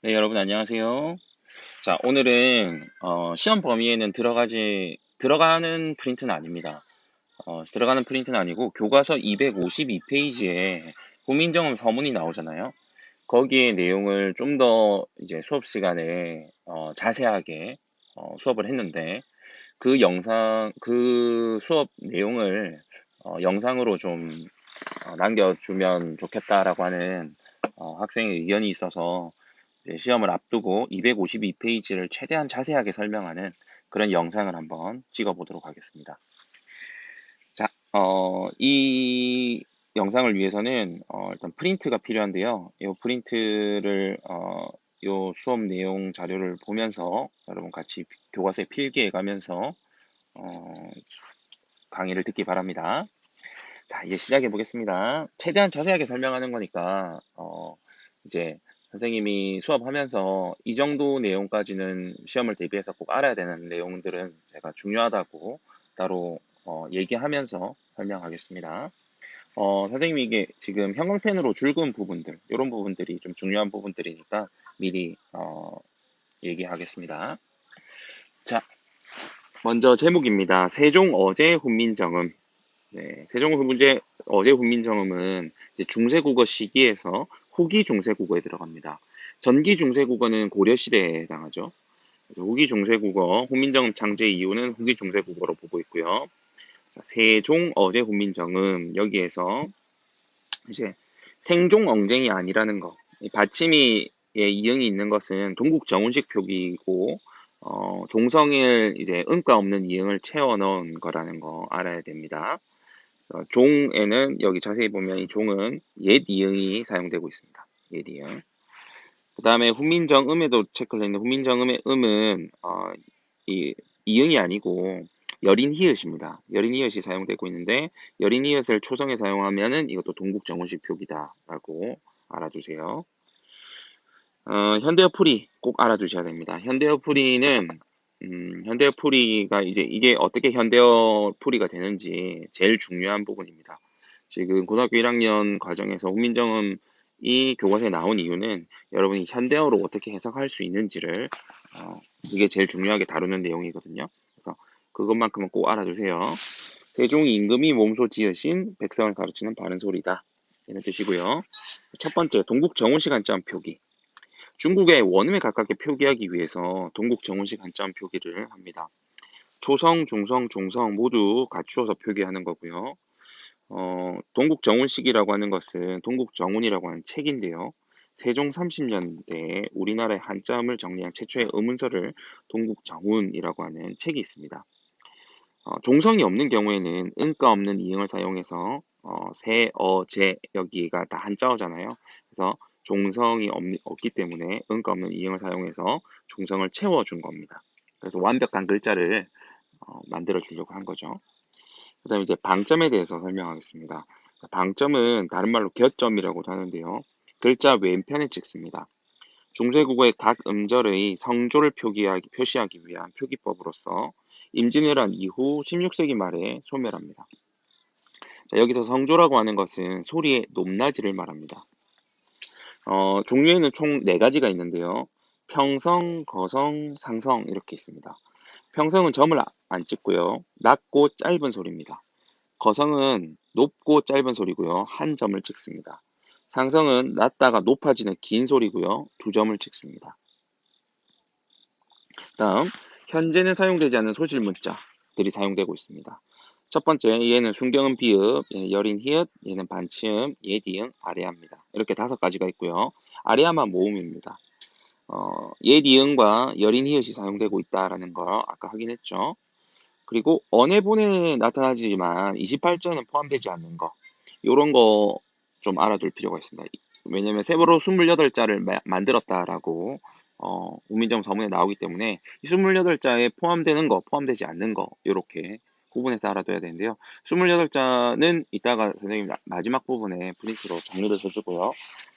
네, 여러분 안녕하세요. 자, 오늘은 시험 범위에는 들어가는 프린트는 아닙니다. 들어가는 프린트는 아니고 교과서 252페이지에 후민정음 서문이 나오잖아요. 거기에 내용을 좀 더 이제 수업 시간에 자세하게 수업을 했는데 그 수업 내용을 영상으로 좀 남겨주면 좋겠다라고 하는 학생의 의견이 있어서 이제 시험을 앞두고 252페이지를 최대한 자세하게 설명하는 그런 영상을 한번 찍어 보도록 하겠습니다. 자, 이 영상을 위해서는 일단 프린트가 필요한데요. 이 프린트를 이 수업 내용 자료를 보면서 여러분 같이 교과서에 필기해 가면서 어, 강의를 듣기 바랍니다. 자, 이제 시작해 보겠습니다. 최대한 자세하게 설명하는 거니까 이제 선생님이 수업하면서 이 정도 내용까지는 시험을 대비해서 꼭 알아야 되는 내용들은 제가 중요하다고 따로 얘기하면서 설명하겠습니다. 선생님이 이게 지금 형광펜으로 줄그은 부분들, 이런 부분들이 좀 중요한 부분들이니까 미리 얘기하겠습니다. 자, 먼저 제목입니다. 세종 어제 훈민정음. 네, 어제 훈민정음은 이제 중세국어 시기에서 후기 중세국어에 들어갑니다. 전기 중세국어는 고려 시대에 해당하죠. 그래서 후기 중세국어, 훈민정음 창제 이후는 후기 중세국어로 보고 있고요. 자, 세종 어제 훈민정음 여기에서 이제 생종 엉쟁이 아니라는 거. 이 받침이 이응이 있는 것은 동국 정운식 표기이고 종성일 이제 음가 없는 이응을 채워 넣은 거라는 거 알아야 됩니다. 종에는 여기 자세히 보면 이 종은 옛 이응이 사용되고 있습니다. 옛 이응. 그 다음에 훈민정음에도 체크를 했는데 훈민정음의 음은 이 이응이 아니고 여린 히읗입니다. 여린 히읗이 사용되고 있는데 여린 히읗을 초성에 사용하면은 이것도 동국정운식 표기다라고 알아두세요. 현대어 풀이 꼭 알아두셔야 됩니다. 현대어 풀이가 이제 이게 어떻게 현대어 풀이가 되는지 제일 중요한 부분입니다. 지금 고등학교 1학년 과정에서 훈민정음 이 교과서에 나온 이유는 여러분이 현대어로 어떻게 해석할 수 있는지를 이게 제일 중요하게 다루는 내용이거든요. 그래서 그것만큼은 꼭 알아두세요. 세종이 임금이 몸소 지으신 백성을 가르치는 바른 소리다. 이런 뜻이고요. 첫 번째, 동국 정운식 한자음 표기. 중국의 원음에 가깝게 표기하기 위해서 동국 정운식 한자음 표기를 합니다. 초성, 중성, 종성 모두 갖추어서 표기하는 거고요. 동국 정운식이라고 하는 것은 동국 정운이라고 하는 책인데요. 세종 30년대에 우리나라의 한자음을 정리한 최초의 의문서를 동국 정운이라고 하는 책이 있습니다. 종성이 없는 경우에는 은가 없는 이응을 사용해서 세, 제 여기가 다 한자어잖아요. 그래서 없기 때문에 은가 없는 이응을 사용해서 종성을 채워준 겁니다. 그래서 완벽한 글자를 만들어 주려고 한 거죠. 그 다음에 이제 방점에 대해서 설명하겠습니다. 방점은 다른 말로 겨점이라고도 하는데요. 글자 왼편에 찍습니다. 중세국어의 각 음절의 성조를 표시하기 위한 표기법으로서 임진왜란 이후 16세기 말에 소멸합니다. 자, 여기서 성조라고 하는 것은 소리의 높낮이를 말합니다. 종류에는 총 4가지가 있는데요. 평성, 거성, 상성 이렇게 있습니다. 평성은 점을 안 찍고요. 낮고 짧은 소리입니다. 거성은 높고 짧은 소리고요. 한 점을 찍습니다. 상성은 낮다가 높아지는 긴 소리고요. 2점을 찍습니다. 다음, 현재는 사용되지 않는 소실 문자들이 사용되고 있습니다. 첫 번째, 얘는 순경음 비읍, 얘는 여린 히읗, 얘는 반치음, 예디응, 아레아입니다. 이렇게 5가지가 있고요. 아레아만 모음입니다. 예디응과 여린 히읗이 사용되고 있다라는 거 아까 확인했죠. 그리고 언해본에 나타나지만 28자는 포함되지 않는 거, 요런 거 좀 알아둘 필요가 있습니다. 왜냐면 세부로 28자를 만들었다라고 우민정 서문에 나오기 때문에 이 28자에 포함되는 거, 포함되지 않는 거 요렇게 구분해서 알아둬야 되는데요. 28자는 이따가 선생님 마지막 부분에 프린트로 정리를 해주고요.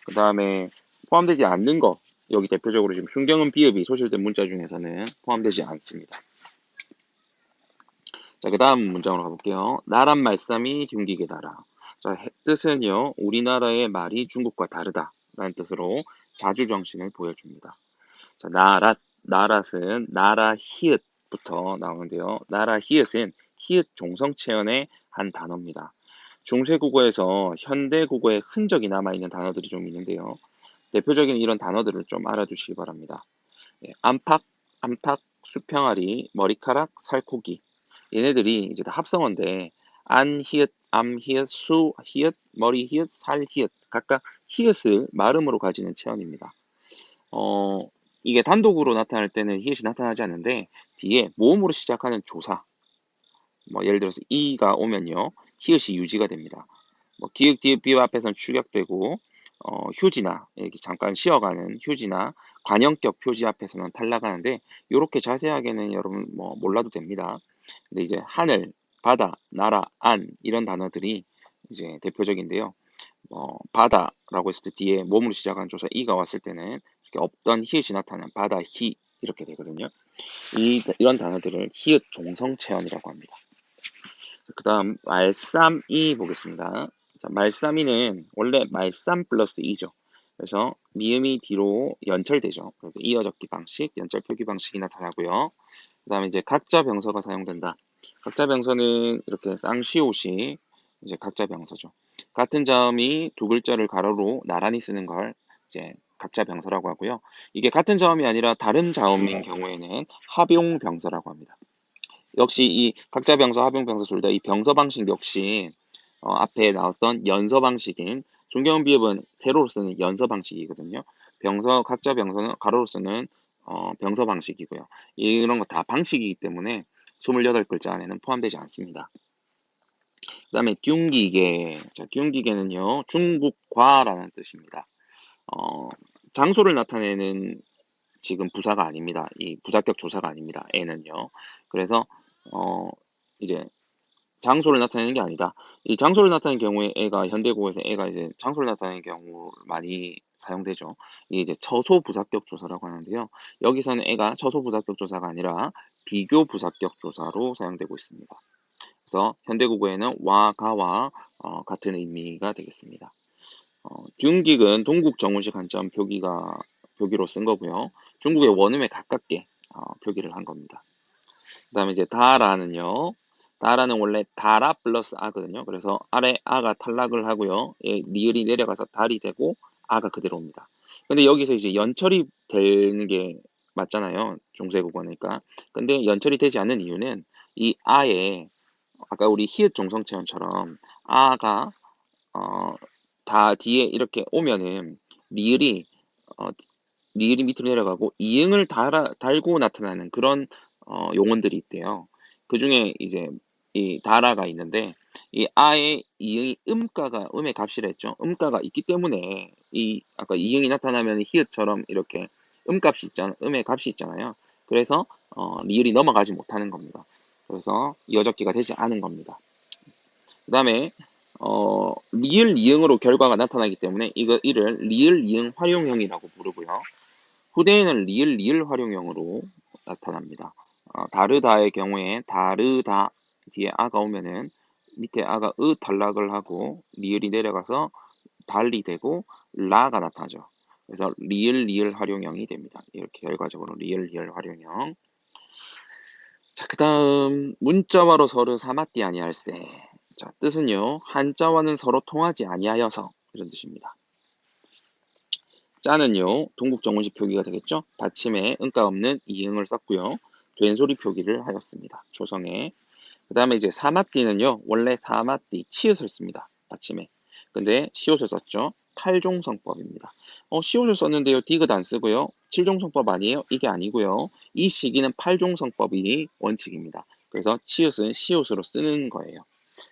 그 다음에 포함되지 않는 거, 여기 대표적으로 지금 순경음 비읍이 소실된 문자 중에서는 포함되지 않습니다. 자, 그 다음 문장으로 가볼게요. 나란 말씀이 중국에 달아. 자, 뜻은요, 우리나라의 말이 중국과 다르다. 라는 뜻으로 자주 정신을 보여줍니다. 자, 나랏은 나라 히읗부터 나오는데요. 나라 히읗은 히읗 종성체언의 한 단어입니다. 중세국어에서 현대국어의 흔적이 남아있는 단어들이 좀 있는데요. 대표적인 이런 단어들을 좀 알아두시기 바랍니다. 암탉, 수평아리, 머리카락, 살코기. 얘네들이 이제 다 합성어인데 안 히읗, 암 히읗, 수 히읗, 머리 히읗, 살 히읗 각각 히읗을 말음으로 가지는 체언입니다. 어, 이게 단독으로 나타날 때는 히읗이 나타나지 않는데 뒤에 모음으로 시작하는 조사, 뭐 예를 들어서 이가 오면요 히읗이 유지가 됩니다. 뭐 기역, 디귿, 비읍 앞에서는 축약되고 휴지나 이렇게 잠깐 쉬어가는 휴지나 관형격 표지 앞에서는 탈락하는데 이렇게 자세하게는 여러분 뭐 몰라도 됩니다. 근데 이제 하늘, 바다, 나라, 안 이런 단어들이 이제 대표적인데요. 바다라고 했을 때 뒤에 몸으로 시작하는 조사 이가 왔을 때는 이렇게 없던 히읗이 나타나는 바다 히 이렇게 되거든요. 이런 단어들을 히읗 종성체언이라고 합니다. 그 다음 말쌈이 보겠습니다. 자, 말쌈이는 원래 말쌈 플러스 이죠. 그래서 미음이 뒤로 연철되죠. 그래서 이어적기 방식, 연철 표기 방식이 나타나고요. 그 다음에 이제 각자 병서가 사용된다. 각자 병서는 이렇게 쌍시옷이 이제 각자 병서죠. 같은 자음이 두 글자를 가로로 나란히 쓰는 걸 이제 각자 병서라고 하고요. 이게 같은 자음이 아니라 다른 자음인 경우에는 합용 병서라고 합니다. 역시 이 각자 병서, 합용 병서 둘 다 이 병서 방식 역시 앞에 나왔던 연서 방식인 존경 비읍은 세로로 쓰는 연서 방식이거든요. 각자 병서는 가로로 쓰는 병서 방식이고요. 이런 거 다 방식이기 때문에 28글자 안에는 포함되지 않습니다. 그 다음에 듀기계. 자, 듀기계는요, 중국과라는 뜻입니다. 장소를 나타내는 지금 부사가 아닙니다. 이 부사격 조사가 아닙니다. 애는요. 그래서 이제 장소를 나타내는 게 아니다. 이 장소를 나타내는 경우에 애가 현대국어에서 애가 이제 장소를 나타내는 경우 많이 사용되죠. 이게 이제 처소 부사격 조사라고 하는데요. 여기서는 애가 처소 부사격 조사가 아니라 비교 부사격 조사로 사용되고 있습니다. 그래서 현대국어에는 와, 가와 같은 의미가 되겠습니다. 듀기은 동국 정운식 한자음 표기로 쓴 거고요. 중국의 원음에 가깝게 표기를 한 겁니다. 그 다음에 이제 다라는요. 다라는 원래 다라 플러스 아거든요. 그래서 아래 아가 탈락을 하고요. 리을이 내려가서 달이 되고 아가 그대로 옵니다. 근데 여기서 이제 연철이 되는 게 맞잖아요. 중세국어니까. 근데 연철이 되지 않는 이유는 이 아에 아까 우리 히읗 종성체언처럼 아가 다 뒤에 이렇게 오면은 리을이 어, 리을이 밑으로 내려가고 이응을 달고 나타나는 그런 용언들이 있대요. 그 중에 이제 이 다라가 있는데 이 아의 이응이 음의 값이라 했죠. 음가가 있기 때문에 이 아까 이응이 나타나면 히읗처럼 이렇게 음의 값이 있잖아요. 그래서 리을이 넘어가지 못하는 겁니다. 그래서 이어적기가 되지 않은 겁니다. 그 다음에 리을 이응으로 결과가 나타나기 때문에 이를 리을 이응 활용형이라고 부르고요. 후대에는 리을 활용형으로 나타납니다. 다르다의 경우에 다르다 뒤에 아가 오면은 밑에 아가 탈락을 하고 리을이 내려가서 달리 되고 라가 나타나죠. 그래서 리을 활용형이 됩니다. 이렇게 결과적으로 리을 활용형. 자, 그 다음 문자와로 서로 사맞디 아니할세. 자, 뜻은요. 한자와는 서로 통하지 아니하여서 이런 뜻입니다. 자는요. 동국정원식 표기가 되겠죠. 받침에 응가 없는 이응을 썼고요. 된소리 표기를 하였습니다. 조성에. 그 다음에 이제 사마띠는요. 원래 사마띠 치읓을 씁니다. 받침에. 근데 시옷을 썼죠. 8종성법입니다. 시옷을 썼는데요. 디귿 안 쓰고요. 7종성법 아니에요? 이게 아니고요. 이 시기는 8종성법이 원칙입니다. 그래서 치읓은 시옷으로 쓰는 거예요.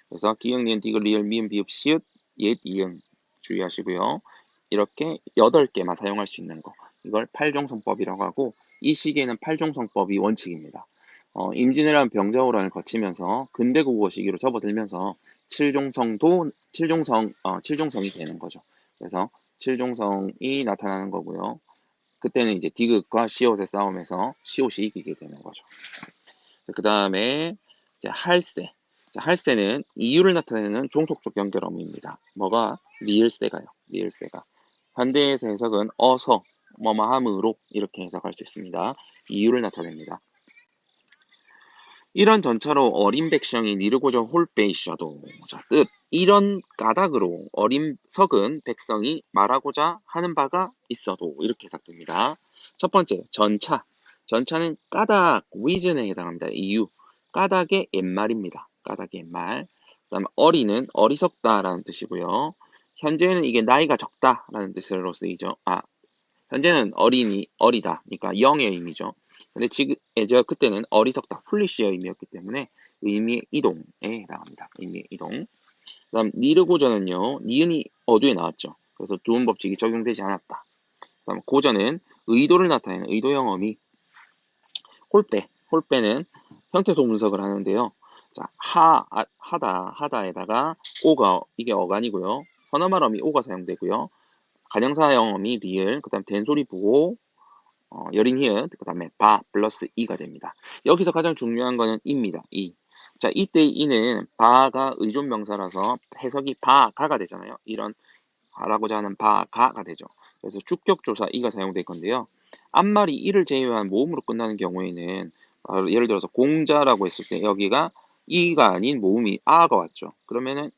그래서 기역, 니은, 디귿, 리을, 미음, 비읍, 시읒, 옛, 이응 주의하시고요. 이렇게 8개만 사용할 수 있는 거. 이걸 8종성법이라고 하고 이 시기에는 8종성법이 원칙입니다. 임진왜란 병자호란을 거치면서 근대국어 시기로 접어들면서 7종성이 되는 거죠. 그래서 7종성이 나타나는 거고요. 그때는 이제 디귿과 시옷의 싸움에서 시옷이 이기게 되는 거죠. 그 다음에 할세. 할세는 이유를 나타내는 종속적 연결어문입니다. 뭐가? 리을세가요. 리을세가. 현대에서 해석은 어서, 뭐뭐함으로 이렇게 해석할 수 있습니다. 이유를 나타냅니다. 이런 전차로 어린 백성이 니르고저 홀빼 있어도 자, 뜻 이런 까닭으로 어린 석은 백성이 말하고자 하는 바가 있어도 이렇게 해석됩니다. 첫 번째 전차 전차는 까닭 reason에 해당합니다. 이유 까닭의 옛말입니다. 까닭의 옛말. 그다음에 어리는 어리석다라는 뜻이고요. 현재는 이게 나이가 적다라는 뜻으로 쓰이죠. 현재는 어린이 어리다 그러니까 영의 의미죠. 근데 지금 제가 그때는 어리석다, 풀리시의 의미였기 때문에 의미의 이동에 해당합니다. 의미의 이동. 그다음 니르고전은요, 니은이 어두에 나왔죠. 그래서 두음 법칙이 적용되지 않았다. 그다음 고전은 의도를 나타내는 의도형 어미. 홀빼는 형태소 분석을 하는데요. 자, 하다에다가 오가 이게 어간이고요. 선어말 어미 오가 사용되고요. 가정사형 어미 리을, 그다음 된소리 부호, 여린 히읗, 그 다음에 바 플러스 이가 됩니다. 여기서 가장 중요한 거는 이입니다. 이. 자, 이때 이는 바가 의존명사라서 해석이 바가가 되잖아요. 이런 하라고자 하는 바가가 되죠. 그래서 주격조사 이가 사용될 건데요. 앞말이 이를 제외한 모음으로 끝나는 경우에는 예를 들어서 공자라고 했을 때 여기가 이가 아닌 모음이 아가 왔죠. 그러면은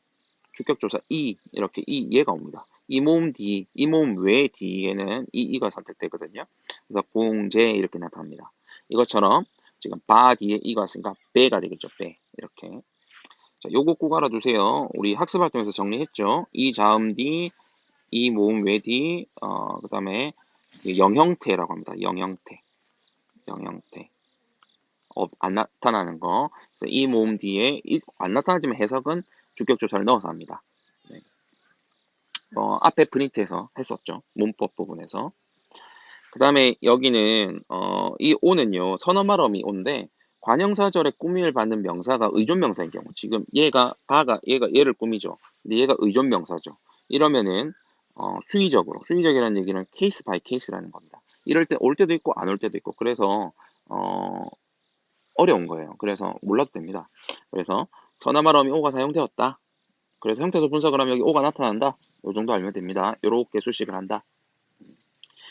주격조사 이 이렇게 이 얘가 옵니다. 이 모음 뒤, 이 모음 외 뒤에는 이가 선택되거든요. 그래서 공제 이렇게 나타납니다. 이것처럼 지금 바 뒤에 이가 왔으니까 빼가 되겠죠. 빼 이렇게. 자, 요거 꼭 알아두세요. 우리 학습 활동에서 정리했죠. 이 자음 뒤, 이 모음 외 뒤, 그 다음에 영형태라고 합니다. 영형태. 안 나타나는 거. 그래서 이 모음 뒤에 안 나타나지만 해석은 주격조사를 넣어서 합니다. 네. 앞에 프린트해서 했었죠. 문법 부분에서. 그 다음에 여기는 이 오는요. 선어말어미 오인데 관형사절에 꾸밈을 받는 명사가 의존명사인 경우 지금 얘가 얘를 꾸미죠. 근데 얘가 의존명사죠. 이러면은 수의적이라는 얘기는 케이스 바이 케이스라는 겁니다. 이럴 때 올 때도 있고 안 올 때도 있고 그래서 어려운 거예요. 그래서 몰라도 됩니다. 그래서 선어말어미 오가 사용되었다. 그래서 형태소 분석을 하면 여기 오가 나타난다. 이 정도 알면 됩니다. 이렇게 수식을 한다.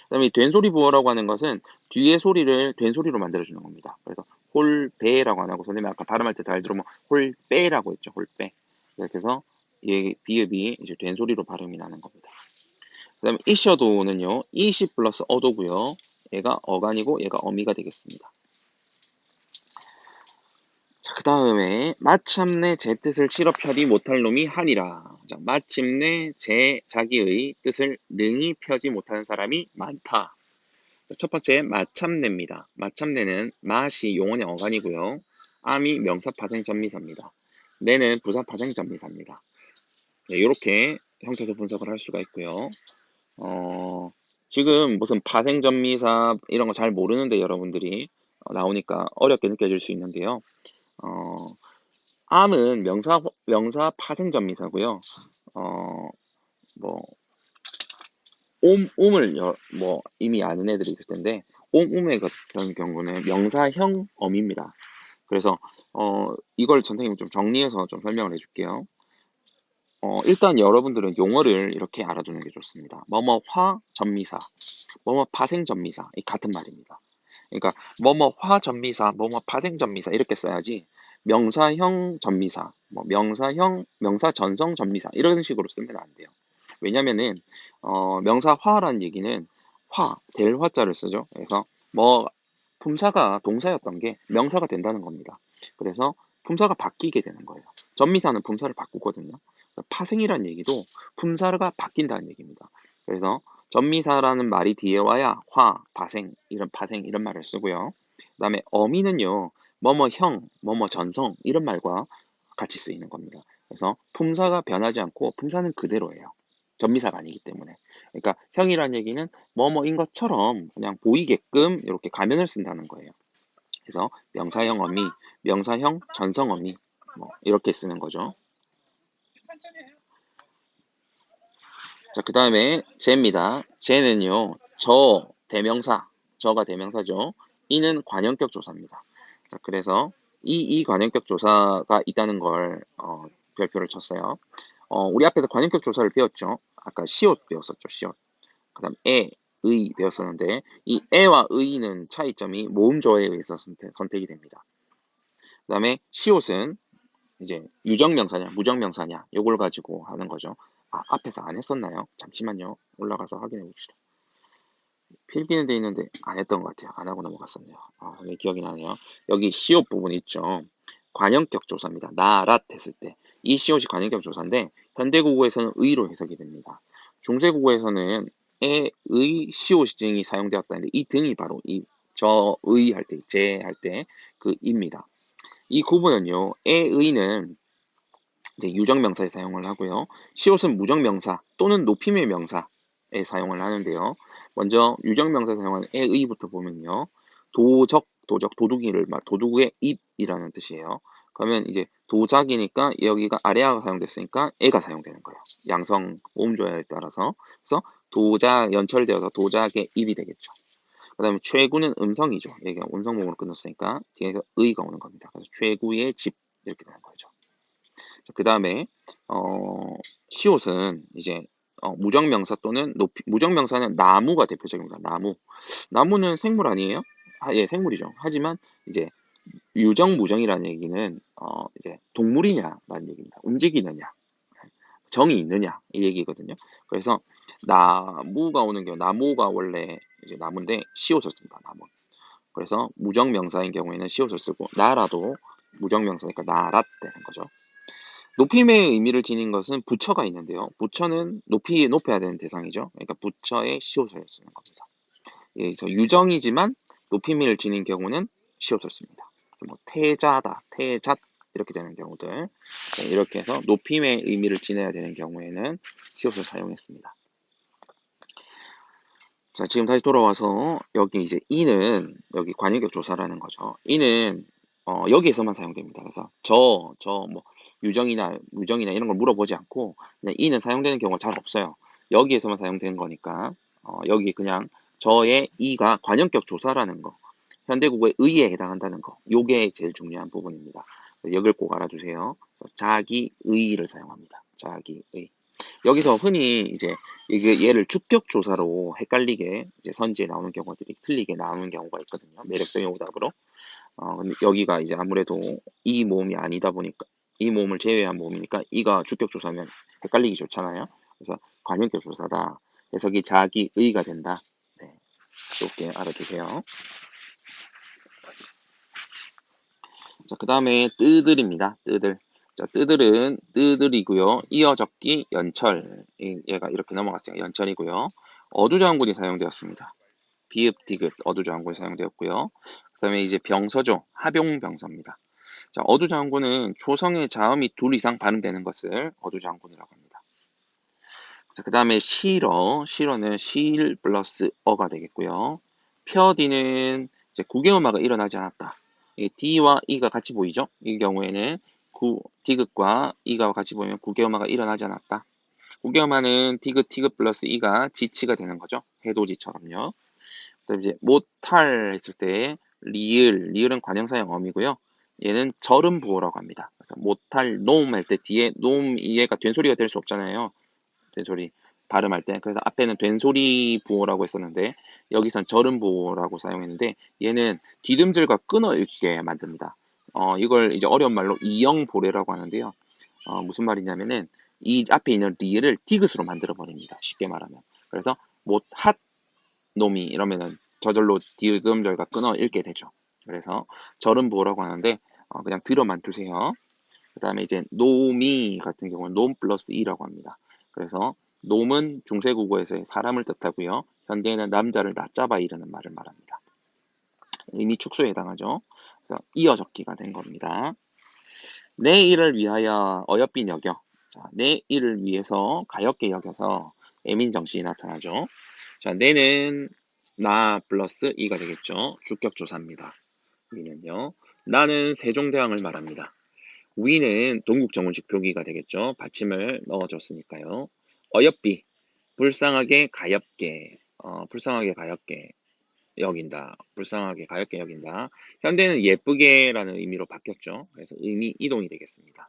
그다음에 된소리 부호라고 하는 것은 뒤에 소리를 된소리로 만들어주는 겁니다. 그래서 홀배라고 안 하고 선생님이 아까 발음할 때 잘 들으면 홀배라고 했죠. 홀배. 이렇게 해서 이 비읍이 이제 된소리로 발음이 나는 겁니다. 그다음에 이셔도는요. 이시 플러스 어도고요. 얘가 어간이고 얘가 어미가 되겠습니다. 자, 그 다음에 마침내 제 뜻을 실업하지 못할 놈이 하니라. 자, 마침내 자기의 뜻을 능히 펴지 못하는 사람이 많다. 자, 첫 번째 마참내입니다. 마참내는 마시 용언의 어간이고요. 암이 명사 파생 전미사입니다. 내는 부사 파생 전미사입니다. 네, 이렇게 형태소 분석을 할 수가 있고요. 지금 무슨 파생 전미사 이런 거 잘 모르는데 여러분들이 나오니까 어렵게 느껴질 수 있는데요. 암은 명사 파생전미사고요. 뭐 옴을 뭐 이미 아는 애들이 있을 텐데 옴의 같은 경우는 명사형 어미입니다. 그래서 이걸 선생님이 좀 정리해서 좀 설명을 해줄게요. 일단 여러분들은 용어를 이렇게 알아두는 게 좋습니다. 뭐뭐화 전미사, 뭐뭐 파생 전미사 이 같은 말입니다. 그러니까 뭐뭐화 전미사, 뭐뭐 파생 전미사 이렇게 써야지 명사형 전미사, 뭐 명사 전성 전미사 이런 식으로 쓰면 안 돼요. 왜냐면은 명사화라는 얘기는 될 화자를 쓰죠. 그래서 뭐 품사가 동사였던 게 명사가 된다는 겁니다. 그래서 품사가 바뀌게 되는 거예요. 전미사는 품사를 바꾸거든요. 파생이라는 얘기도 품사가 바뀐다는 얘기입니다. 그래서 전미사라는 말이 뒤에 와야 파생 이런 말을 쓰고요. 그 다음에 어미는요, 뭐뭐형, 뭐뭐 전성 이런 말과 같이 쓰이는 겁니다. 그래서 품사가 변하지 않고 품사는 그대로예요. 전미사가 아니기 때문에. 그러니까 형이라는 얘기는 뭐뭐인 것처럼 그냥 보이게끔 이렇게 가면을 쓴다는 거예요. 그래서 명사형 어미, 명사형 전성 어미 뭐 이렇게 쓰는 거죠. 자, 그 다음에 제입니다. 제는요, 저가 대명사죠. 이는 관형격 조사입니다. 자, 그래서 이 관형격 조사가 있다는 걸 별표를 쳤어요. 우리 앞에서 관형격 조사를 배웠죠. 아까 시옷 배웠었죠. 시옷. 그다음 의 배웠었는데 이 에와 의는 차이점이 모음조에 의해서 선택이 됩니다. 그다음에 시옷은 이제 유정명사냐 무정명사냐 요걸 가지고 하는 거죠. 아, 앞에서 안 했었나요? 잠시만요. 올라가서 확인해 봅시다. 필기는 돼 있는데 안 했던 것 같아요. 안 하고 넘어갔었네요. 아, 네, 기억이 나네요. 여기 시옷 부분 있죠. 관형격 조사입니다. 나랏 했을 때. 이 시옷이 관형격 조사인데 현대국어에서는 의로 해석이 됩니다. 중세국어에서는 의 시옷이 사용되었다는데 이 등이 바로 이 저의 할 때, 제 할 때 그 입니다. 이 구분은요. 의는 이제 유정명사에 사용을 하고요. 시옷은 무정명사 또는 높임의 명사에 사용을 하는데요. 먼저 유정명사에 사용하는 의부터 보면요. 도둑이를 도둑의 입이라는 뜻이에요. 그러면 이제 도작이니까 여기가 아래아가 사용됐으니까 애가 사용되는 거예요. 양성 모음조에 따라서. 그래서 도작 연철되어서 도작의 입이 되겠죠. 그 다음에 최구는 음성이죠. 여기가 음성모음으로 끝났으니까 뒤에서 의가 오는 겁니다. 그래서 최구의 집 이렇게 되는 거죠. 그 다음에 시옷은 이제 무정명사 또는 무정명사는 나무가 대표적입니다. 나무는 생물 아니에요? 예, 생물이죠. 하지만 이제 유정무정이라는 얘기는 이제 동물이냐라는 얘기입니다. 움직이느냐, 정이 있느냐 이 얘기거든요. 그래서 나무가 오는 경우 나무가 원래 이제 나무인데 시옷을 씁니다. 나무. 그래서 무정명사인 경우에는 시옷을 쓰고 나라도 무정명사니까 나랏 되는 거죠. 높임의 의미를 지닌 것은 부처가 있는데요. 부처는 높여야 되는 대상이죠. 그러니까 부처의 시옷을 쓰는 겁니다. 예, 그래서 유정이지만 높임을 지닌 경우는 시옷을 씁니다. 그래서 뭐 태자다, 태잣 이렇게 되는 경우들. 네, 이렇게 해서 높임의 의미를 지내야 되는 경우에는 시옷을 사용했습니다. 자, 지금 다시 돌아와서 여기 이제 이는 여기 관유격 조사라는 거죠. 이는 여기에서만 사용됩니다. 그래서 뭐 유정이나 무정이나 이런 걸 물어보지 않고 그냥 이는 사용되는 경우가 잘 없어요. 여기에서만 사용되는 거니까 여기 그냥 저의 이가 관형격 조사라는 거, 현대국어의 의에 해당한다는 거, 요게 제일 중요한 부분입니다. 여길 꼭 알아두세요. 자기 의를 사용합니다. 자기 의. 여기서 흔히 이제 이게 얘를 주격 조사로 헷갈리게 이제 선지에 나오는 경우들이 틀리게 나오는 경우가 있거든요. 매력적인 오답으로. 근데 여기가 이제 아무래도 이 모음이 아니다 보니까 이 모음을 제외한 모음이니까 이가 주격 조사면 헷갈리기 좋잖아요. 그래서 관형격 조사다. 해석이 자기 의가 된다. 네, 이렇게 알아두세요. 자, 그 다음에 뜨들입니다. 뜨들. 자, 뜨들이고요. 이어적기, 연철. 얘가 이렇게 넘어갔어요. 연철이고요. 어두장군이 사용되었습니다. 비읍, 디귿, 어두장군이 사용되었고요. 그 다음에 이제 병서죠. 합용병서입니다. 자, 어두장군은 초성의 자음이 둘 이상 발음되는 것을 어두장군이라고 합니다. 자, 그 다음에 실어는 실 플러스 어가 되겠고요. 펴디는 이제 구개음화가 일어나지 않았다. D와 E가 같이 보이죠? 이 경우에는 디귿과 E가 같이 보이면 구개음화가 일어나지 않았다. 구개음화는 디귿 플러스 E가 지치가 되는 거죠. 해돋이처럼요. 그다음 이제 못할 했을 때 리을은 관형사형 어미고요. 얘는 절음부호라고 합니다. 그래서 못할 놈 할 때 뒤에 놈 얘가 된소리가 될 수 없잖아요. 된소리 발음할 때. 그래서 앞에는 된소리 부호라고 했었는데 여기선 절음 부호라고 사용했는데 얘는 디듬질과 끊어 읽게 만듭니다. 이걸 이제 어려운 말로 이영보례라고 하는데요. 무슨 말이냐면은 이 앞에 있는 리를 디귿으로 만들어 버립니다. 쉽게 말하면. 그래서 못핫 놈이 이러면은 저절로 디귿절과 끊어 읽게 되죠. 그래서 절음 부호라고 하는데 그냥 들어만 두세요. 그 다음에 이제 놈이 같은 경우는 놈 플러스 이라고 합니다. 그래서 놈은 중세국어에서의 사람을 뜻하고요. 현대에는 남자를 낮잡아 이르는 말을 말합니다. 의미 축소에 해당하죠. 그래서 이어적기가 된 겁니다. 내 일을 위하여 어여삐 여겨. 자, 내 일을 위해서 가엾게 여겨서 애민정신이 나타나죠. 자, 내는 나 플러스 이가 되겠죠. 주격조사입니다. 위는요. 나는 세종대왕을 말합니다. 위는 동국정원식 표기가 되겠죠. 받침을 넣어줬으니까요. 어여삐, 불쌍하게 가엾게, 불쌍하게 가엾게 여긴다. 불쌍하게 가엾게 여긴다. 현대는 예쁘게라는 의미로 바뀌었죠. 그래서 의미 이동이 되겠습니다.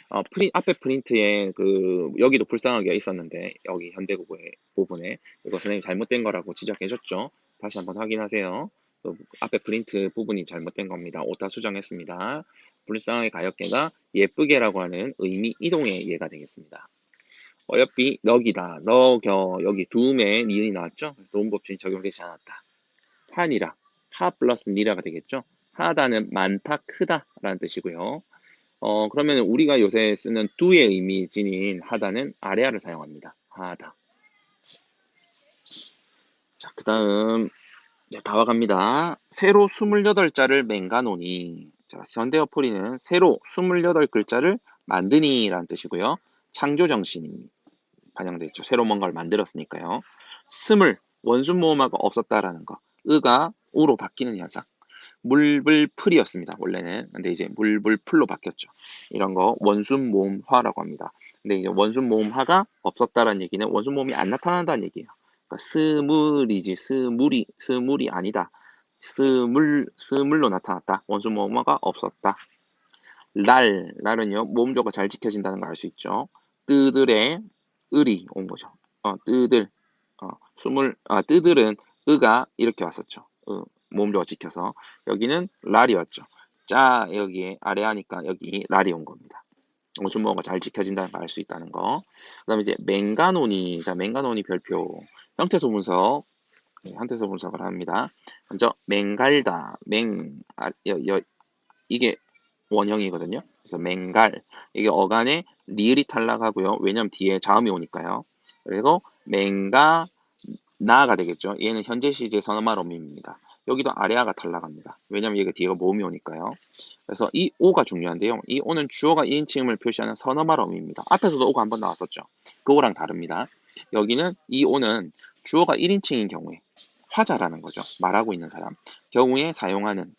앞에 프린트에 여기도 불쌍하게 있었는데, 여기 현대국어의 부분에, 이거 선생님 잘못된 거라고 지적해줬죠? 다시 한번 확인하세요. 앞에 프린트 부분이 잘못된 겁니다. 오타 수정했습니다. 불쌍하게 가엾게가 예쁘게라고 하는 의미 이동의 예가 되겠습니다. 어여삐 너기다, 너겨, 여기 두음에 니은이 나왔죠? 도움법칙이 적용되지 않았다. 한이라, 하 플러스 니라가 되겠죠? 하다는 많다, 크다 라는 뜻이고요. 그러면 우리가 요새 쓰는 do의 의미 지닌 하다는 아래아를 사용합니다. 하다. 자, 그 다음 다 와갑니다. 세로 28자를 맹가노니. 자, 현대어풀이는 세로 28글자를 만드니 라는 뜻이고요. 창조정신이 반영되어 있죠. 새로 뭔가를 만들었으니까요. 스물, 원순모음하고 없었다라는 거. 의가 우로 바뀌는 현상. 물불풀이었습니다. 원래는. 근데 이제 물불풀로 바뀌었죠. 이런 거 원순모음화라고 합니다. 근데 이제 원순모음화가 없었다라는 얘기는 원순모음이 안 나타난다는 얘기예요. 그러니까 스물이지 스물이 아니다. 스물로 나타났다. 원순모음화가 없었다. 날은요 모음조가 잘 지켜진다는 걸 알 수 있죠. 뜨들의 을이 온 거죠. 뜨들. 뜨들은 의가 이렇게 왔었죠. 모음조가 지켜서. 여기는 랄이었죠. 자, 여기에 아래 하니까 여기 랄이 온 겁니다. 원순모음가 잘 지켜진다는 걸 알 수 있다는 거. 그 다음에 이제 맹가노니. 자, 맹가노니 별표. 형태소 분석. 형태소 분석을 합니다. 먼저 맹갈다. 이게 원형이거든요. 그래서 맹갈. 이게 어간에 리을이 탈락하고요. 왜냐면 뒤에 자음이 오니까요. 그리고 맹가 나가 되겠죠. 얘는 현재 시제 선어말음입니다. 여기도 아래아가 탈락합니다. 왜냐면 얘가 뒤에가 모음이 오니까요. 그래서 이 오가 중요한데요. 이 오는 주어가 1인칭을 표시하는 선어말음입니다. 앞에서도 오가 한번 나왔었죠. 그거랑 다릅니다. 여기는 이 오는 주어가 1인칭인 경우에 화자라는 거죠. 말하고 있는 사람 경우에 사용하는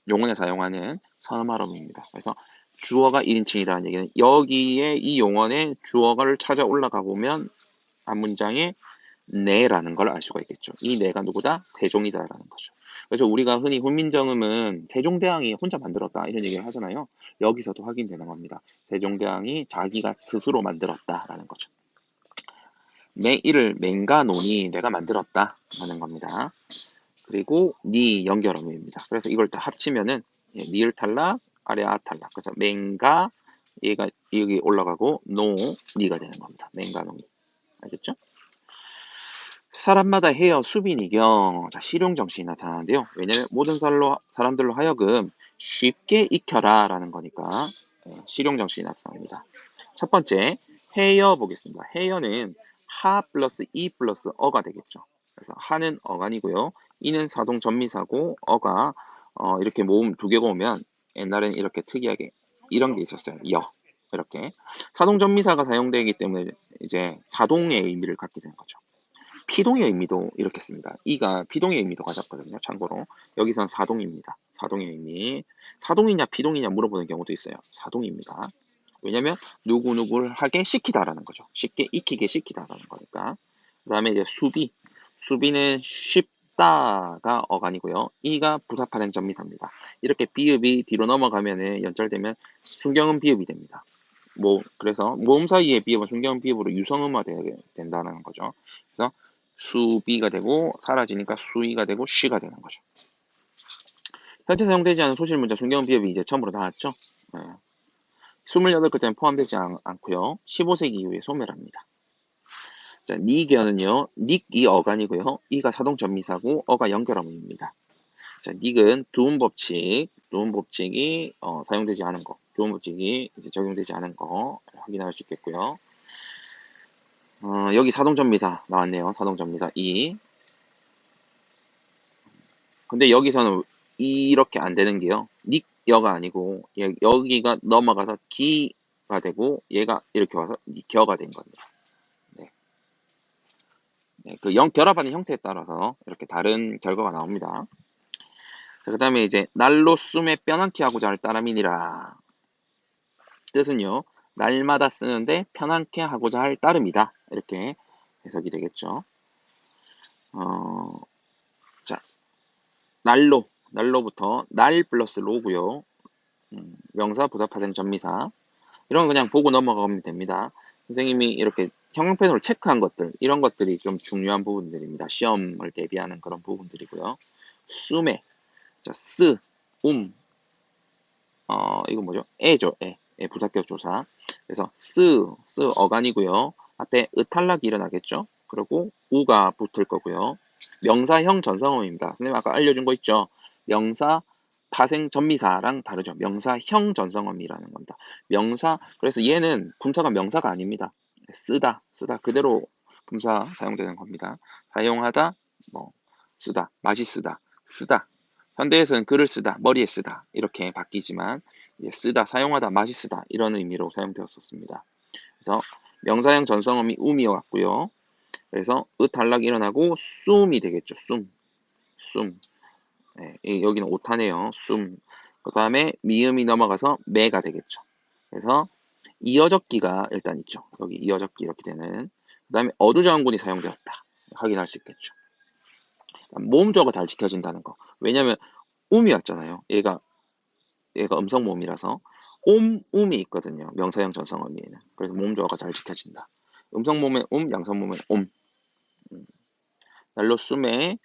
용언에 사용하는 선어말음입니다. 그래서 주어가 1인칭이라는 얘기는 여기에 이 용언의 주어를 찾아 올라가 보면 앞문장에 네라는 걸 알 수가 있겠죠. 이 네가 누구다? 세종이다라는 거죠. 그래서 우리가 흔히 훈민정음은 세종대왕이 혼자 만들었다 이런 얘기를 하잖아요. 여기서도 확인되는 겁니다. 세종대왕이 자기가 스스로 만들었다라는 거죠. 내 이를 맹가노니 내가 만들었다 하는 겁니다. 그리고 니 연결어문입니다. 그래서 이걸 다 합치면은 니을 탈락, 아래 아 탈락. 그래서 맹가 얘가 여기 올라가고 노 니가 되는 겁니다. 맹가노니. 알겠죠? 사람마다 헤어 수빈이경. 자, 실용정신이 나타나는데요. 왜냐면 모든 사람들로 하여금 쉽게 익혀라 라는 거니까 실용정신이 나타납니다. 첫 번째 헤어 보겠습니다. 헤어는 하 플러스 이 플러스 어가 되겠죠. 그래서 하는 어간이고요. 이는 사동 전미사고 어가 이렇게 모음 두 개가 오면 옛날에는 이렇게 특이하게 이런 게 있었어요. 이렇게 사동 전미사가 사용되기 때문에 이제 사동의 의미를 갖게 되는 거죠. 피동의 의미도 이렇게 씁니다. 이가 피동의 의미도 가졌거든요. 참고로 여기선 사동입니다. 사동의 의미. 사동이냐 피동이냐 물어보는 경우도 있어요. 사동입니다. 왜냐면 누구누구를 하게 시키다라는 거죠. 쉽게 익히게 시키다라는 거니까. 그 다음에 이제 수비는 쉽다가 어간이고요. 이가 부사파된 전미사입니다. 이렇게 비읍이 뒤로 넘어가면 연결되면 순경음 비읍이 됩니다. 그래서 모음 사이의 비읍은 순경음 비읍으로 유성음화 된다는 거죠. 그래서 수비가 되고 사라지니까 수이가 되고 쉬가 되는 거죠. 현재 사용되지 않은 소실문자 순경음 비읍이 이제 처음으로 나왔죠. 28글자는 포함되지 않고요. 15세기 이후에 소멸합니다. 자, 닉견은요. 닉이 어간이고요. 이가 사동전미사고 어가 연결어문입니다. 자, 닉은 두음법칙이 사용되지 않은 거, 두음법칙이 이제 적용되지 않은 거 확인할 수 있겠고요. 여기 사동전미사 나왔네요. 사동전미사 이. 근데 여기서는 이렇게 안 되는 게요. 닉여가 아니고 여기가 넘어가서 기가 되고 얘가 이렇게 와서 겨가 된 겁니다. 네, 그 결합하는 형태에 따라서 이렇게 다른 결과가 나옵니다. 그 다음에 이제 날로 숨에 뼈난케 하고자 할 따름이니라. 뜻은요. 날마다 쓰는데 편안케 하고자 할 따름이다. 이렇게 해석이 되겠죠. 자, 날로부터 날 플러스 로고요. 명사 부사파생 전미사. 이런 거 그냥 보고 넘어가면 됩니다. 선생님이 이렇게 형광펜으로 체크한 것들, 이런 것들이 좀 중요한 부분들입니다. 시험을 대비하는 그런 부분들이고요. 수매, 자, 이거 뭐죠? 애죠, 애. 애 부사격 조사. 그래서 어간이고요. 앞에 탈락이 일어나겠죠? 그리고 우가 붙을 거고요. 명사형 전성어입니다. 선생님 아까 알려준 거 있죠? 명사, 파생, 전미사랑 다르죠. 명사형 전성어이라는 겁니다. 그래서 얘는 분사가 명사가 아닙니다. 쓰다. 그대로 분사 사용되는 겁니다. 사용하다, 뭐, 쓰다. 현대에서는 글을 쓰다, 머리에 쓰다 이렇게 바뀌지만 쓰다, 사용하다, 맛있으다 이런 의미로 사용되었었습니다. 그래서 명사형 전성어미 음이어왔고요. 그래서 탈락이 일어나고 쏨이 되겠죠. 쏨. 네, 여기는 오타네요. 쏨. 그 다음에 미음이 넘어가서 매가 되겠죠. 그래서 이어적기가 일단 있죠. 여기 이어적기 이렇게 되는. 그 다음에 어두저항군이 사용되었다. 확인할 수 있겠죠. 모음조어가 잘 지켜진다는 거. 왜냐면 음이었잖아요. 얘가 음성 모음이라서 음이 있거든요. 명사형 전성어미에는. 그래서 모음조어가 잘 지켜진다. 음성 모음엔 양성 모음엔 날로 숨에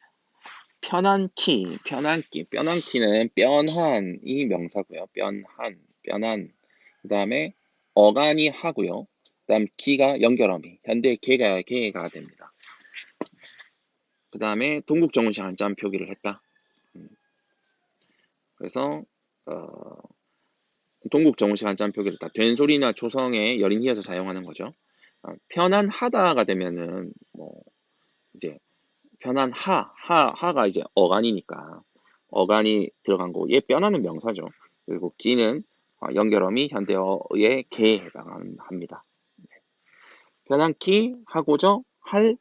편한 키는 뼈한이 명사고요. 편한. 그 다음에 어간이 하고요. 그 다음 기가 연결어미. 현대 개가 됩니다. 그 다음에 동국정운시 한자음 표기를 했다. 그래서 동국정운시 한자음 표기를 했다. 된소리나 조성에 여린 이어서 사용하는 거죠. 편안하다가 되면은 뭐 이제 하가 이제 어간이니까 어간이 들어간 거고 얘 뼈나는 명사죠. 그리고 기는 연결어미 현대어의 개에 해당합니다. 편안키 하고죠. 할은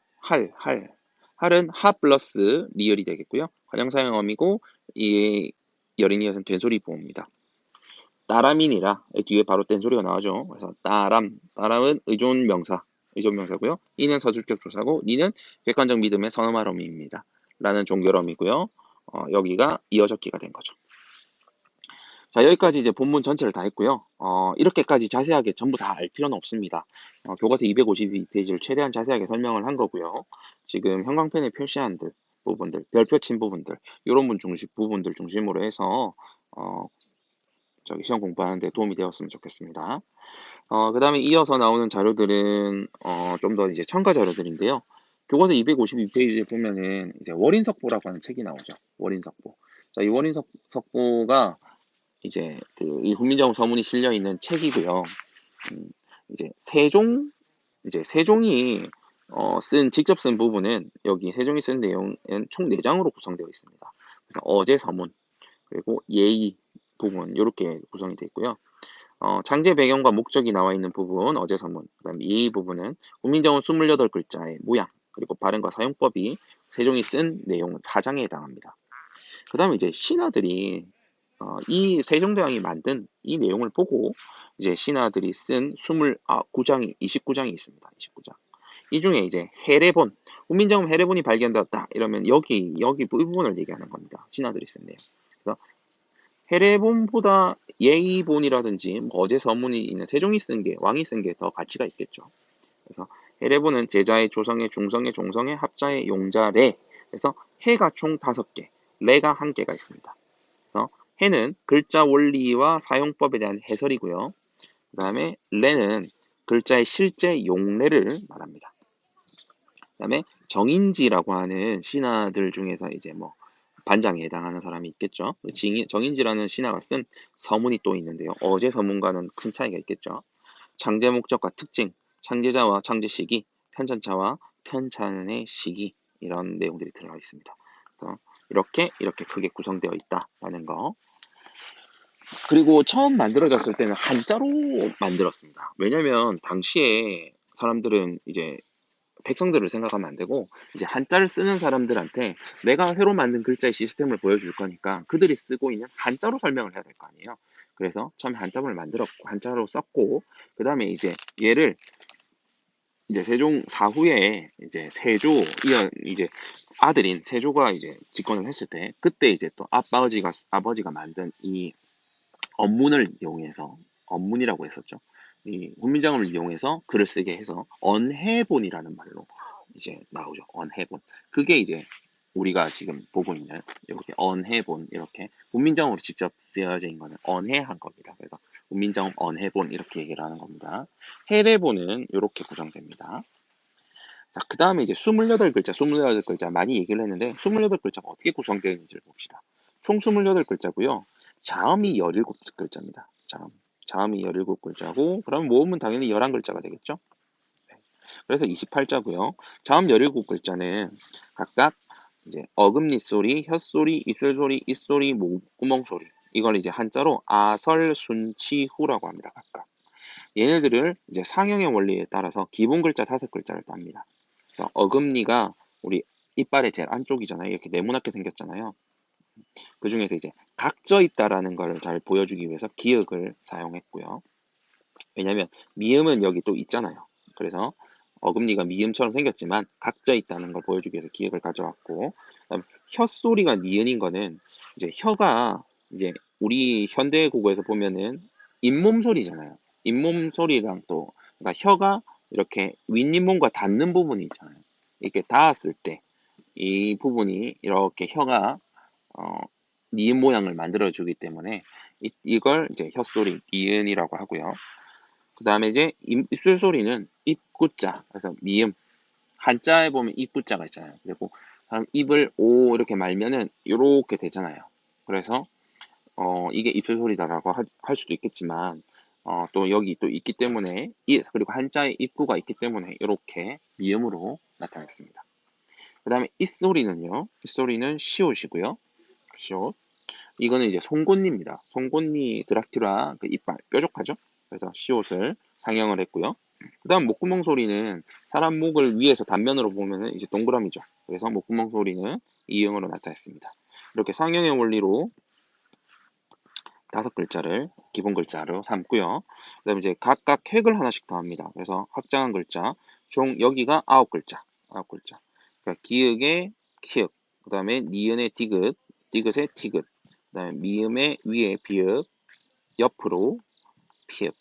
하 플러스 리을이 되겠고요. 관형사형어미고 이 여린 이어서는 된소리 보호입니다. 따람이니라 뒤에 바로 뗀소리가 나오죠. 그래서 따람은 의존명사고요. 이는 서술격 조사고 니는 객관적 믿음의 선어말어미입니다. 라는 종결어미고요. 여기가 이어적기가 된 거죠. 자, 여기까지 이제 본문 전체를 다 했고요. 이렇게까지 자세하게 전부 다 알 필요는 없습니다. 교과서 252페이지를 최대한 자세하게 설명을 한 거고요. 지금 형광펜에 표시한 부분들, 별표 친 부분들, 이런 부분들 중심으로 해서 시험 공부하는데 도움이 되었으면 좋겠습니다. 그 다음에 이어서 나오는 자료들은 좀 더 이제 첨가 자료들인데요. 교과서 252페이지에 보면은 이제 월인석보라고 하는 책이 나오죠. 월인석보. 자, 이 월인석보가 이제 이 훈민정음 서문이 실려 있는 책이고요. 이제 세종이 직접 쓴 부분은 여기 세종이 쓴 내용은 총 4장으로 구성되어 있습니다. 그래서 어제 서문 그리고 예의 부분 이렇게 구성이 되어 있고요. 창제 배경과 목적이 나와 있는 부분 어제 서문, 그다음 이 부분은 훈민정음 28글자의 모양 그리고 발음과 사용법이 세종이 쓴 내용 4장에 해당합니다. 그 다음에 이제 신하들이 이 세종대왕이 만든 이 내용을 보고 이제 신하들이 쓴 29장이 있습니다. 29장. 이 중에 이제 훈민정음 해례본이 발견되었다 이러면 여기 부분을 얘기하는 겁니다. 신하들이 쓴 내용. 그래서 해례본보다 예의본이라든지 뭐 어제 서문이 있는 세종이 쓴 게 왕이 쓴 게 더 가치가 있겠죠. 그래서 해례본은 제자의 조성의 중성의 종성의 합자의 용자래. 그래서 해가 총 5개, 레가 1개가 있습니다. 그래서 해는 글자 원리와 사용법에 대한 해설이고요. 그 다음에 레는 글자의 실제 용례를 말합니다. 그 다음에 정인지라고 하는 신하들 중에서 이제 뭐 반장에 해당하는 사람이 있겠죠. 정인지라는 신하가 쓴 서문이 또 있는데요. 어제 서문과는 큰 차이가 있겠죠. 창제 목적과 특징, 창제자와 창제 시기, 편찬차와 편찬의 시기 이런 내용들이 들어가 있습니다. 그래서 이렇게 크게 구성되어 있다라는 거. 그리고 처음 만들어졌을 때는 한자로 만들었습니다. 왜냐면 당시에 사람들은 이제 백성들을 생각하면 안 되고 이제 한자를 쓰는 사람들한테 내가 새로 만든 글자의 시스템을 보여줄 거니까 그들이 쓰고 있는 한자로 설명을 해야 될 거 아니에요. 그래서 처음에 한자문을 만들었고 한자로 썼고 그 다음에 이제 얘를 이제 세종 사후에 이제 이제 아들인 세조가 이제 집권을 했을 때 그때 이제 또 아버지가 만든 이 언문을 이용해서 언문이라고 했었죠. 이 훈민정음을 이용해서 글을 쓰게 해서 언해본이라는 말로 이제 나오죠. 언해본. 그게 이제 우리가 지금 보고 있는 이렇게 언해본 이렇게 훈민정음으로 직접 쓰여져 있는 거는 언해한 겁니다. 그래서 훈민정음 언해본 이렇게 얘기를 하는 겁니다. 해례본은 이렇게 구성됩니다. 자, 그 다음에 이제 28글자, 28글자 많이 얘기를 했는데 28글자가 어떻게 구성되는지를 봅시다. 총 28글자고요. 자음이 17글자입니다. 자음이 17글자고 그럼 모음은 당연히 11글자가 되겠죠? 그래서 28자고요. 자음 17글자는 각각 이제 어금니 소리, 혓소리, 입술 소리, 입소리, 목구멍 소리. 이걸 이제 한자로 아설, 순, 치, 후라고 합니다. 각각. 얘네들을 이제 상형의 원리에 따라서 기본 글자 5글자를 땁니다. 그래서 어금니가 우리 이빨의 제일 안쪽이잖아요. 이렇게 네모나게 생겼잖아요. 그 중에서 이제 각져 있다라는 걸 잘 보여주기 위해서 기역을 사용했고요. 왜냐면 미음은 여기 또 있잖아요. 그래서 어금니가 미음처럼 생겼지만 각져 있다는 걸 보여주기 위해서 기역을 가져왔고, 그다음 혀소리가 니은인 거는 이제 혀가 이제 우리 현대국어에서 보면은 잇몸 소리잖아요. 잇몸 소리랑 또 그러니까 혀가 이렇게 윗잇몸과 닿는 부분이 있잖아요. 이렇게 닿았을 때 이 부분이 이렇게 혀가 어, 니은 모양을 만들어 주기 때문에 이걸 이제 혀소리 니은이라고 하고요. 그 다음에 이제 입술 소리는 입구자, 그래서 미음, 한자에 보면 입구자가 있잖아요. 그리고 입을 오 이렇게 말면은 이렇게 되잖아요. 그래서 이게 입술 소리다라고 할 수도 있겠지만 또 여기 또 있기 때문에 그리고 한자에 입구가 있기 때문에 이렇게 미음으로 나타냈습니다. 그 다음에 입소리는요. 입소리는 시옷이고요. 시옷. 이거는 이제 송곳니입니다. 송곳니 드라큘라 그 이빨 뾰족하죠? 그래서 시옷을 상영을 했고요. 그 다음 목구멍 소리는 사람 목을 위에서 단면으로 보면은 이제 동그라미죠. 그래서 목구멍 소리는 이응으로 나타냈습니다. 이렇게 상형의 원리로 5글자를 기본 글자로 삼고요. 그 다음에 이제 각각 획을 하나씩 더합니다. 그래서 확장한 글자, 총 여기가 9글자, 9글자. 그러니까 기역의 키읔, 그 다음에 니은의 디귿, 디귿의 티귿, 그 다음에 미음의 위에 비읍, 옆으로 피읍,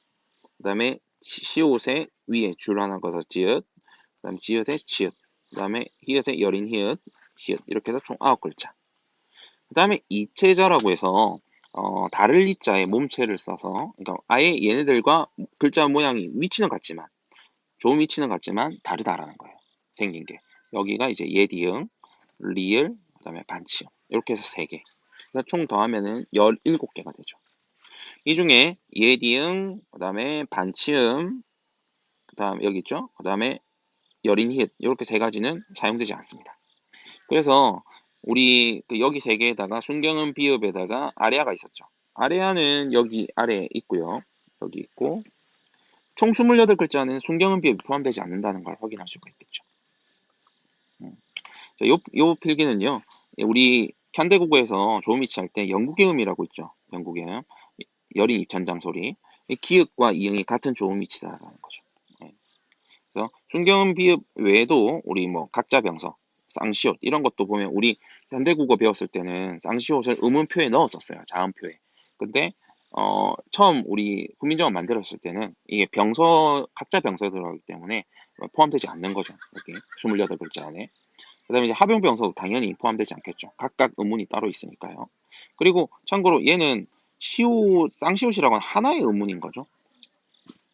그 다음에 시옷의 위에 줄 하나 걷어 지읒, 그 다음에 지읒의 치읒, 그 다음에 히읗의 여린 히읗, 히읗 이렇게 해서 총 9글자. 그 다음에 이체자라고 해서 다를 이자에 몸체를 써서 그러니까 아예 얘네들과 글자 모양이 위치는 같지만 조음 위치는 같지만 다르다라는 거예요. 생긴 게. 여기가 이제 예디응, 리을, 그 다음에 반치음 이렇게 해서 3개. 그래서 총 더하면은 17개가 되죠. 이 중에 예디응, 그 다음에 반치음, 그 다음 여기 있죠? 그 다음에 여린 히읗 이렇게 3가지는 사용되지 않습니다. 그래서 우리 여기 3개에다가 순경음 비읍에다가 아래아가 있었죠. 아래아는 여기 아래에 있고요. 여기 있고 총 28글자는 순경음 비읍이 포함되지 않는다는 걸 확인할 수가 있겠죠. 자, 요 필기는요. 우리 현대국어에서 조음이치 할 때 영국의음이라고 있죠. 영국의음. 여린 입천장 소리. 기읍과 이응이 같은 조음이치다라는 거죠. 네. 그래서 순경음 비읍 외에도 우리 뭐 각자 병서, 쌍시옷 이런 것도 보면 우리 현대국어 배웠을 때는 쌍시옷을 음운표에 넣었었어요. 자음표에. 근데 처음 우리 훈민정음 만들었을 때는 이게 병서 각자 병서에 들어가기 때문에 포함되지 않는 거죠. 여기 28글자 안에. 그 다음에 이제 합용병서도 당연히 포함되지 않겠죠. 각각 음운이 따로 있으니까요. 그리고 참고로 얘는 쌍시옷이라고 하는 하나의 음운인 거죠.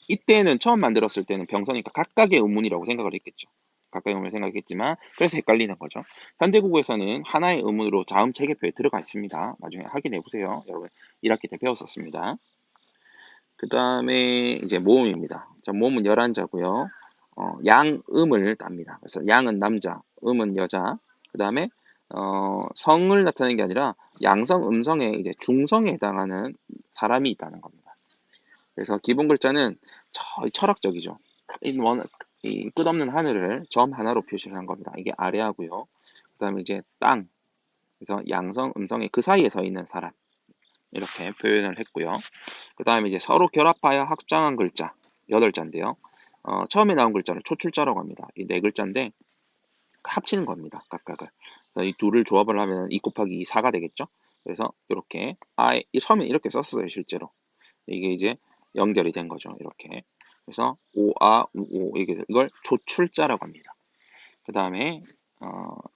이때는 처음 만들었을 때는 병서니까 각각의 음운이라고 생각을 했겠죠. 각각의 음운을 생각했지만 그래서 헷갈리는 거죠. 현대국어에서는 하나의 음운으로 자음 체계표에 들어가 있습니다. 나중에 확인해 보세요. 여러분 1학기 때 배웠었습니다. 그 다음에 이제 모음입니다. 자, 모음은 11자고요. 양음을 땁니다. 그래서 양은 남자, 음은 여자. 그 다음에 성을 나타내는 게 아니라 양성, 음성의 이제 중성에 해당하는 사람이 있다는 겁니다. 그래서 기본 글자는 철학적이죠. 이 끝없는 하늘을 점 하나로 표시를 한 겁니다. 이게 아래하고요. 그 다음에 이제 땅. 그래서 양성, 음성의 그 사이에 서 있는 사람. 이렇게 표현을 했고요. 그 다음에 이제 서로 결합하여 확장한 글자 8자인데요. 처음에 나온 글자를 초출자라고 합니다. 이 4글자인데 합치는 겁니다. 각각을. 그래서 이 둘을 조합을 하면 2 곱하기 2, 4가 되겠죠. 그래서 이렇게 처음에 이렇게 썼어요. 실제로. 이게 이제 연결이 된 거죠. 이렇게. 그래서 오아 우오 이걸 조출자라고 합니다. 그 다음에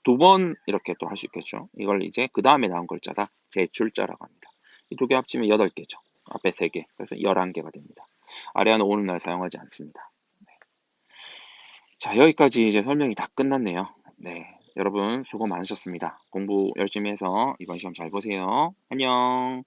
두 번 이렇게 또 할 수 있겠죠. 이걸 이제 그 다음에 나온 글자다 제출자라고 합니다. 이 두 개 합치면 8개죠. 앞에 3개. 그래서 11개가 됩니다. 아래아는 오늘날 사용하지 않습니다. 자, 여기까지 이제 설명이 다 끝났네요. 네. 여러분 수고 많으셨습니다. 공부 열심히 해서 이번 시험 잘 보세요. 안녕.